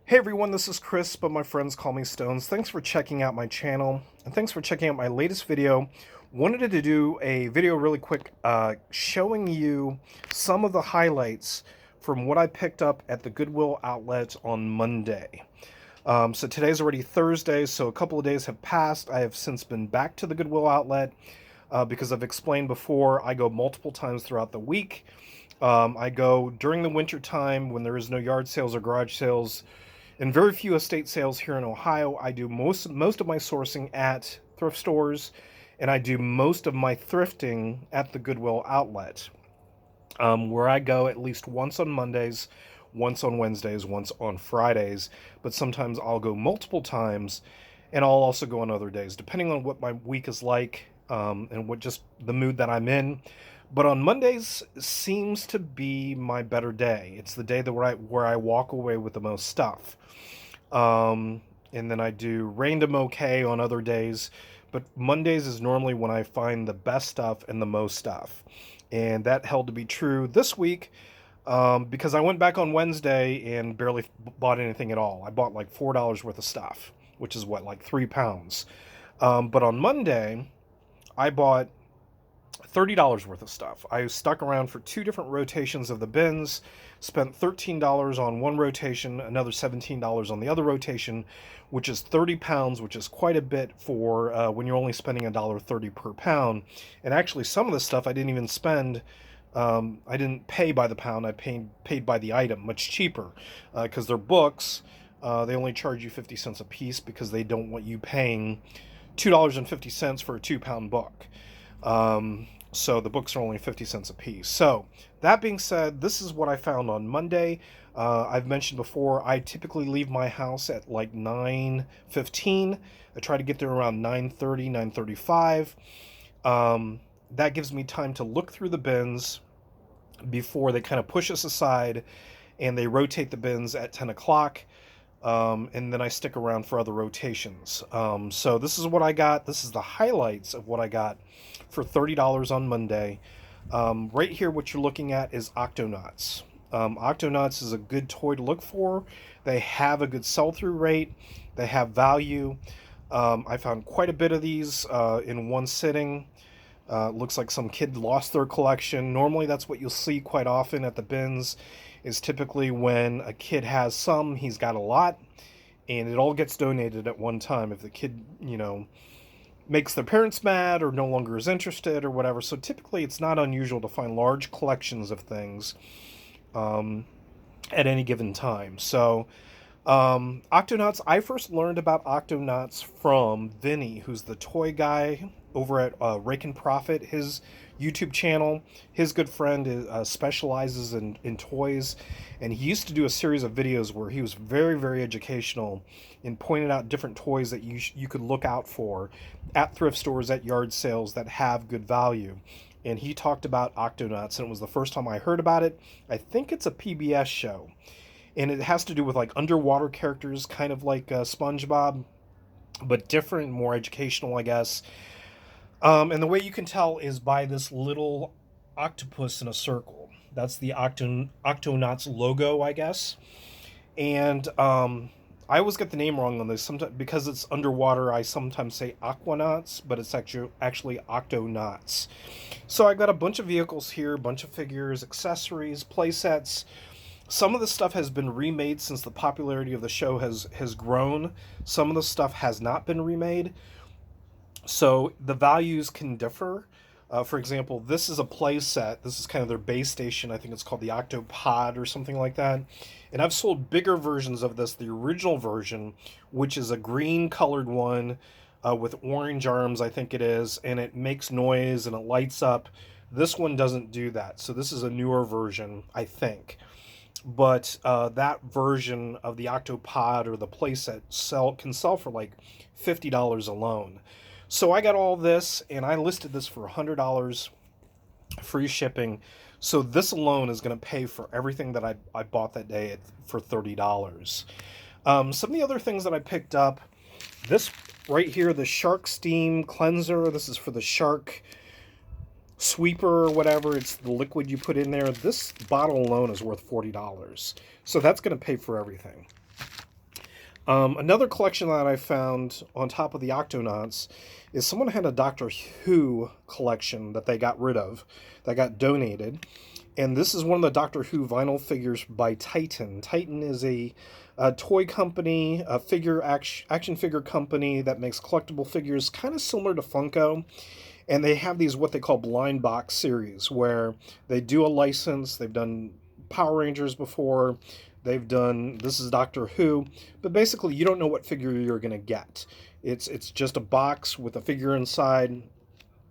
Hey everyone, this is Chris, but my friends call me Stones. Thanks for checking out my channel, and thanks for checking out my latest video. Wanted to do a video really quick showing you some of the highlights from what I picked up at the Goodwill outlet on Monday. So today's already Thursday, so a couple of days have passed. I have since been back to the Goodwill outlet because I've explained before, I go multiple times throughout the week. I go during the winter time when there is no yard sales or garage sales and very few estate sales here in Ohio. I do most of my sourcing at thrift stores, and I do most of my thrifting at the Goodwill outlet, where I go at least once on Mondays, once on Wednesdays, once on Fridays, but sometimes I'll go multiple times, and I'll also go on other days, depending on what my week is like, and what just the mood that I'm in. But on Mondays seems to be my better day. It's the day that where I walk away with the most stuff. And then I do random okay on other days, but Mondays is normally when I find the best stuff and the most stuff. And that held to be true this week, because I went back on Wednesday and barely bought anything at all. I bought like $4 worth of stuff, which is what, like 3 pounds. But on Monday, I bought $30 worth of stuff. I stuck around for 2 different rotations of the bins, spent $13 on one rotation, another $17 on the other rotation, which is 30 pounds, which is quite a bit for when you're only spending $1.30 per pound. And actually, some of the stuff I didn't even spend. I didn't pay by the pound. I paid by the item, much cheaper, because they're books. They only charge you 50 cents a piece because they don't want you paying $2.50 for a 2-pound book. So the books are only 50 cents a piece. So that being said, this is what I found on Monday. I've mentioned before, I typically leave my house at like 9:15. I try to get there around 9:30, 9:35. That gives me time to look through the bins before they kind of push us aside and they rotate the bins at 10 o'clock. And then I stick around for other rotations. So this is what I got. This is the highlights of what I got for $30 on Monday. Right here, what you're looking at is Octonauts. Octonauts is a good toy to look for. They have a good sell-through rate. They have value. I found quite a bit of these in one sitting. Looks like some kid lost their collection. Normally that's what you'll see quite often at the bins, is typically when a kid has some, he's got a lot, and it all gets donated at one time if the kid, makes their parents mad or no longer is interested or whatever. So typically it's not unusual to find large collections of things at any given time. So Octonauts, I first learned about Octonauts from Vinny, who's the toy guy over at Rake and Profit, his YouTube channel. His good friend specializes in toys, and he used to do a series of videos where he was very, very educational and pointed out different toys that you could look out for at thrift stores, at yard sales that have good value. And he talked about Octonauts, and it was the first time I heard about it. I think it's a PBS show, and it has to do with like underwater characters, kind of like SpongeBob, but different, more educational, I guess. And the way you can tell is by this little octopus in a circle. That's the Octonauts logo, I guess. And I always get the name wrong on this. Sometimes, because it's underwater, I sometimes say Aquanauts, but it's actually Octonauts. So I got a bunch of vehicles here, a bunch of figures, accessories, play sets. Some of the stuff has been remade since the popularity of the show has grown. Some of the stuff has not been remade. So the values can differ. For example, this is a play set. This is kind of their base station. I think it's called the Octopod or something like that. And I've sold bigger versions of this, the original version, which is a green colored one with orange arms, I think it is, and it makes noise and it lights up. This one doesn't do that. So this is a newer version, I think. But that version of the Octopod or the playset can sell for like $50 alone. So I got all this, and I listed this for $100, free shipping. So this alone is going to pay for everything that I bought that day for $30. Some of the other things that I picked up, this right here, the Shark Steam Cleanser. This is for the shark sweeper or whatever. It's the liquid you put in there. This bottle alone is worth $40. So that's going to pay for everything. Another collection that I found on top of the Octonauts is someone had a Doctor Who collection that they got rid of, that got donated. And this is one of the Doctor Who vinyl figures by Titan. Titan is a toy company, a action figure company that makes collectible figures kind of similar to Funko. And they have these what they call blind box series where they do a license. They've done Power Rangers before. They've done this is Doctor Who, but basically you don't know what figure you're going to get. It's just a box with a figure inside,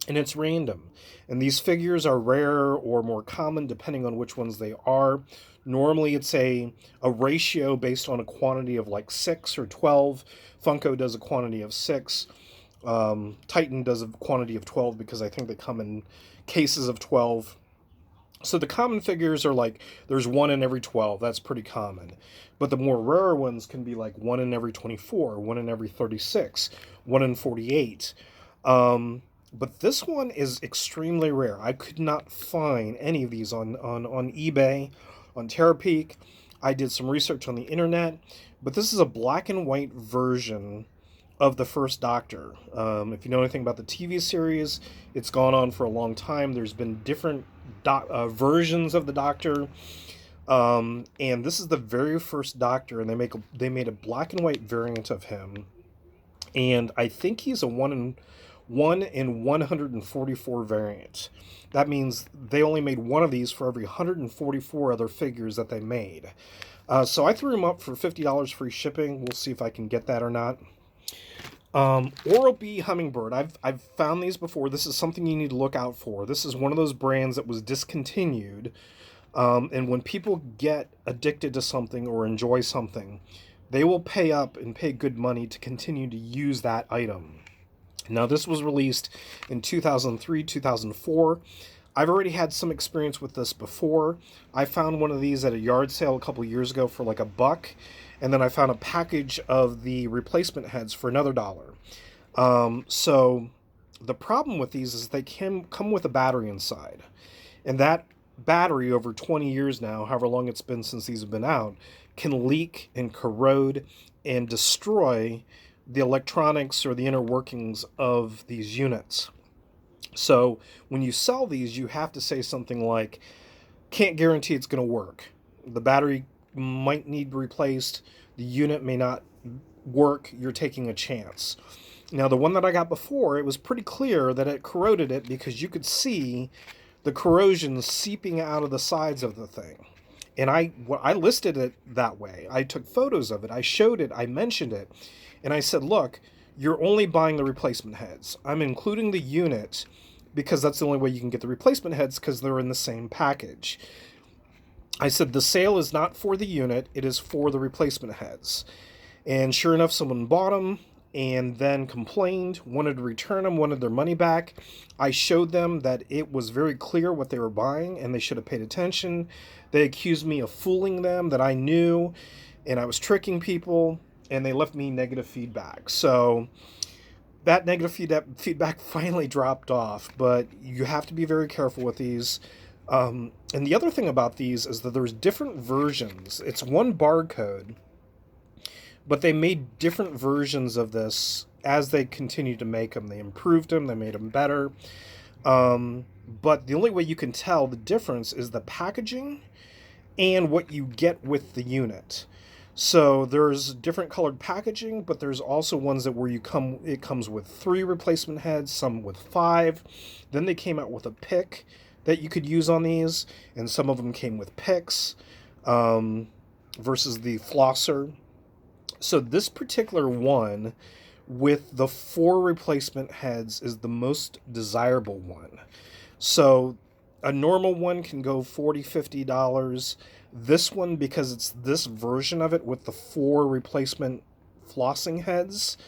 and it's random. And these figures are rare or more common depending on which ones they are. Normally it's a ratio based on a quantity of like 6 or 12. Funko does a quantity of 6. Titan does a quantity of 12 because I think they come in cases of 12. So the common figures are like, there's 1 in every 12. That's pretty common. But the more rare ones can be like 1 in every 24, 1 in every 36, 1 in 48. But this one is extremely rare. I could not find any of these on eBay, on Terapeak. I did some research on the internet. But this is a black and white version of the first Doctor. If you know anything about the TV series, it's gone on for a long time. There's been different versions of the Doctor, and this is the very first Doctor, and they made a black and white variant of him, and I think he's a 1 in 144 variant. That means they only made one of these for every 144 other figures that they made. So I threw him up for $50 free shipping. We'll see if I can get that or not. Oral-B Hummingbird. I've found these before. This is something you need to look out for. This is one of those brands that was discontinued. And when people get addicted to something or enjoy something, they will pay up and pay good money to continue to use that item. Now, this was released in 2003, 2004. I've already had some experience with this before. I found one of these at a yard sale a couple years ago for like $1. And then I found a package of the replacement heads for another $1. So the problem with these is they can come with a battery inside. And that battery, over 20 years now, however long it's been since these have been out, can leak and corrode and destroy the electronics or the inner workings of these units. So when you sell these, you have to say something like, can't guarantee it's going to work. The battery might need replaced. The unit may not work. You're taking a chance. Now, the one that I got before, it was pretty clear that it corroded it because you could see the corrosion seeping out of the sides of the thing. And I listed it that way. I took photos of it. I showed it. I mentioned it. And I said, look, you're only buying the replacement heads. I'm including the unit because that's the only way you can get the replacement heads because they're in the same package. I said, the sale is not for the unit, it is for the replacement heads. And sure enough, someone bought them and then complained, wanted to return them, wanted their money back. I showed them that it was very clear what they were buying and they should have paid attention. They accused me of fooling them, that I knew, and I was tricking people, and they left me negative feedback. So that negative feedback finally dropped off, but you have to be very careful with these. And the other thing about these is that there's different versions. It's one barcode, but they made different versions of this as they continued to make them. They improved them, they made them better. But the only way you can tell the difference is the packaging and what you get with the unit. So there's different colored packaging, but there's also ones that where it comes with 3 replacement heads, some with 5. Then they came out with a pick that you could use on these, and some of them came with picks versus the flosser. So this particular one with the 4 replacement heads is the most desirable one. So a normal one can go $40, $50. This one, because it's this version of it with the 4 replacement flossing heads,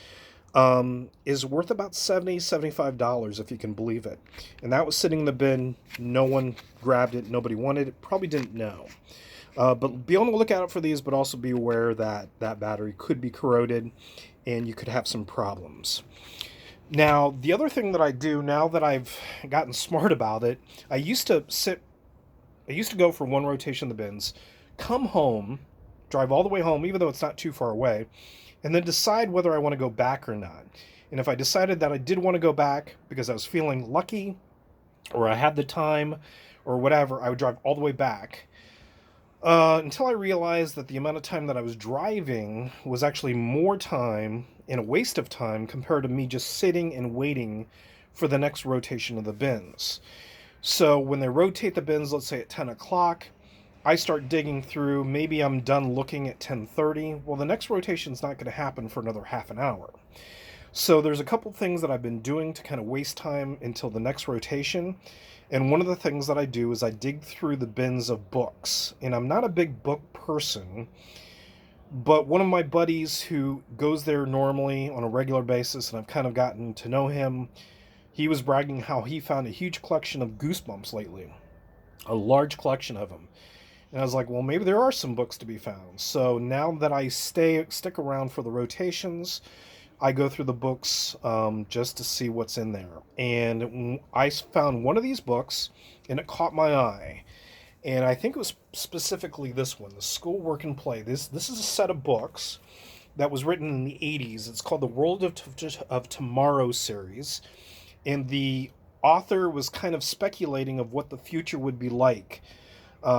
is worth about $70, $75 if you can believe it. And that was sitting in the bin. No one grabbed it. Nobody wanted it. Probably didn't know. But be on the lookout for these, but also be aware that that battery could be corroded and you could have some problems. Now, the other thing that I do now that I've gotten smart about it, I used to go for one rotation of the bins, come home, drive all the way home, even though it's not too far away, and then decide whether I want to go back or not. And if I decided that I did want to go back because I was feeling lucky or I had the time or whatever, I would drive all the way back. Until I realized that the amount of time that I was driving was actually more time and a waste of time compared to me just sitting and waiting for the next rotation of the bins. So when they rotate the bins, let's say at 10 o'clock, I start digging through, maybe I'm done looking at 10:30. Well, the next rotation's not going to happen for another half an hour. So there's a couple things that I've been doing to kind of waste time until the next rotation. And one of the things that I do is I dig through the bins of books. And I'm not a big book person, but one of my buddies who goes there normally on a regular basis, and I've kind of gotten to know him, he was bragging how he found a huge collection of Goosebumps lately, a large collection of them. And I was like, well, maybe there are some books to be found. So now that I stick around for the rotations, I go through the books just to see what's in there. And I found one of these books, and it caught my eye. And I think it was specifically this one, the School Work and Play. This is a set of books that was written in the 80s. It's called the World of Tomorrow series. And the author was kind of speculating of what the future would be like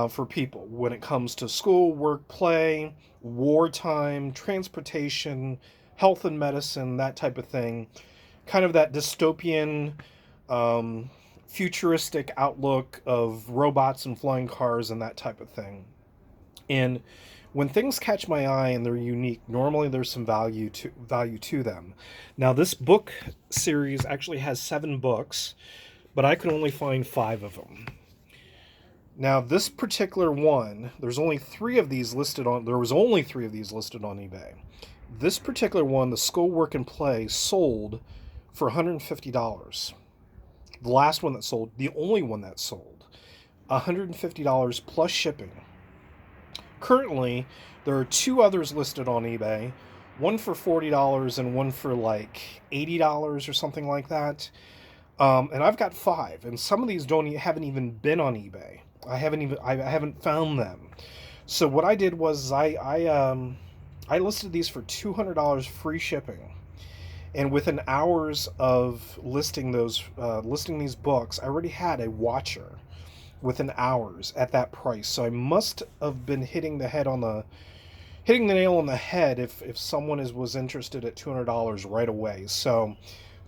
for people when it comes to school, work, play, wartime, transportation, health and medicine, that type of thing. Kind of that dystopian, futuristic outlook of robots and flying cars and that type of thing. And when things catch my eye and they're unique, normally there's some value to them. Now, this book series actually has 7 books, but I could only find 5 of them. Now, this particular one, there was only 3 of these listed on eBay. This particular one, the School Work and Play, sold for $150. The last one that sold, the only one that sold, $150 plus shipping. Currently, there are 2 others listed on eBay, one for $40 and one for like $80 or something like that. And I've got 5, and some of these haven't even been on eBay. I haven't found them. So what I did was I listed these for $200 free shipping, and within hours of listing these books, I already had a watcher within hours at that price. So I must have been hitting the nail on the head if someone was interested at $200 right away. So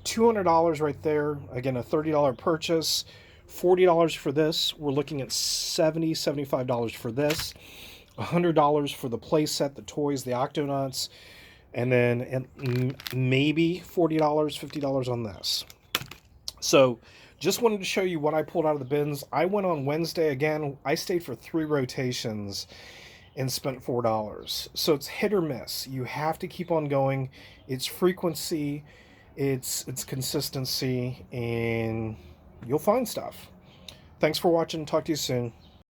$200 right there. Again, a $30 purchase. $40 for this. We're looking at $75 for this. $100 for the play set, the toys, the Octonauts, and then maybe $40, $50 on this. So just wanted to show you what I pulled out of the bins. I went on Wednesday again. I stayed for 3 rotations and spent $4. So it's hit or miss. You have to keep on going. It's frequency, it's consistency, and you'll find stuff. Thanks for watching. Talk to you soon.